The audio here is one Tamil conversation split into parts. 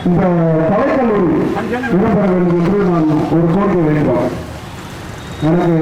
இந்த கலைக்கல்லூரி இடம்பெற வேண்டும் என்று நான் ஒரு கோரிக்கை வைக்கிறோம். எனக்கு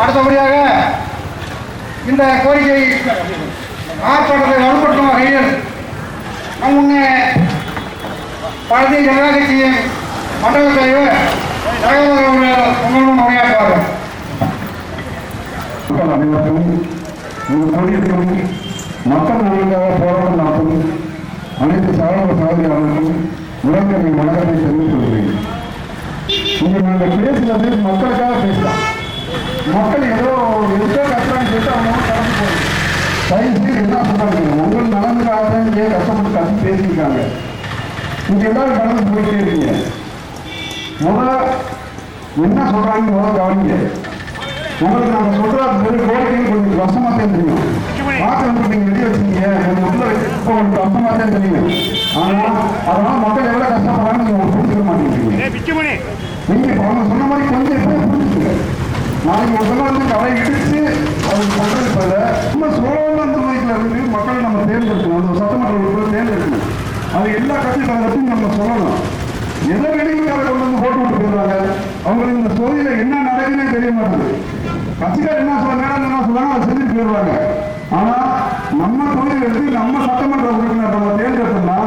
அடுத்தபடியாக இந்த கோரிக்கை ஆர்ப்பாட்டத்தை வலுப்படுத்தும் வகையில் நம் முன்னே பாரதிய ஜனதா கட்சியின் மண்டல தலைவர் உங்களுடன் உரையாற்றுவார்கள். மக்கள் நலனுக்காக போராட்டம் நடத்தும் அனைத்து சகோதர சகோதரியாளர்களும் உலகத்தை வணக்கத்தை தெரிவித்துக் கொள்கிறேன். இங்கே நாங்கள் பேசுவது மக்களுக்காக பேசலாம். மக்கள் ஏதோ கஷ்டம் சொல்லிட்டு அவங்க கடந்து போகுது. தயவுசெய்து என்ன சொல்றாங்க, உங்கள் நலனுக்காக இங்கே கஷ்டப்பட்டு கஷ்டம் பேசியிருக்காங்க. இங்க எல்லாரும் கடந்து போயிட்டே இருக்கீங்க. என்ன சொல்றாங்க கவனிங்க. உங்களுக்கு நாங்கள் சொல்ற கோரிக்கையும் கொஞ்சம் கஷ்டமா தான் தெரியும். வாக்கு வந்து நீங்க வெளியே வச்சுக்கீங்க, உள்ள உங்களுக்கு கஷ்டமா தான் தெரியும். ஆனா அதனால மக்கள் எவ்வளவு கஷ்டப்படுறாங்க நீங்க புரிஞ்சுக்க மாட்டேங்கிறீங்க. நீங்க அவங்க சொன்ன மாதிரி கொஞ்சம் எப்படி புரிஞ்சுக்கீங்க. நாளைக்கு ஒரு வந்து கலை இடிச்சு அவங்க பண்றது ரொம்ப சோழ முறையில் இருந்து மக்களை நம்ம தேர்ந்தெடுக்கணும். அந்த சட்டமன்ற உறுப்பினர் தேர்ந்தெடுக்கணும். அது எல்லா கட்சிக்காரத்தையும் நம்ம சொல்லணும். எதை வெளியிட்டார கொண்டு வந்து போட்டு விட்டு போயிடுறாங்க. அவங்களுக்கு இந்த தொகுதியில என்ன நடக்குதுன்னே தெரிய மாட்டேங்குது. கட்சிக்கார் என்ன சொல்றாங்க, என்ன சொல்றாங்க, அதை செஞ்சுட்டு போயிடுவாங்க. ஆனா நம்ம தொகுதியில் எடுத்து நம்ம சட்டமன்ற உறுப்பினர் நம்ம தேர்ந்தெடுத்தோம்னா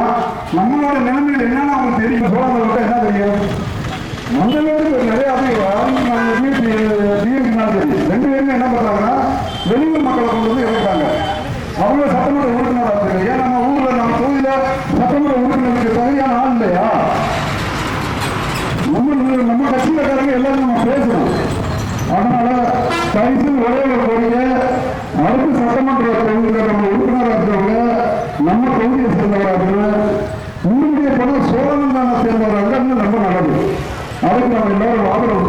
நம்மளோட நிலைமையில் என்னன்னு அவங்களுக்கு தெரியும். சோழர்களுக்கு என்ன தெரியும். மங்களூருக்கு நிறைய ரெண்டு பேருமே என்ன பண்றாங்கன்னா வெளியூர் மக்களை கொண்டு வந்து இறக்குறாங்க. அவங்க சட்டமன்ற உறுப்பினர் ஆகுது. ஏன் நம்ம ஊர்ல நம்ம தொகுதியில சட்டமன்ற உறுப்பினருக்கு தகுதியான ஆள் இல்லையா? நம்ம கட்சிக்காரங்க எல்லாரும் நம்ம பேசணும். அதனால தயவுசெய்து ஒரே ஒரு கோரிக்கை, அடுத்த சட்டமன்ற தொகுதியில் நம்ம உறுப்பினராக இருக்கிறவங்க நம்ம தொகுதியை சேர்ந்தவராக உங்களுடைய பணம் சோழன் தானே சேர்ந்தவராக ரொம்ப நல்லது. அதுக்கு நம்ம எல்லாரும் ஆதரவு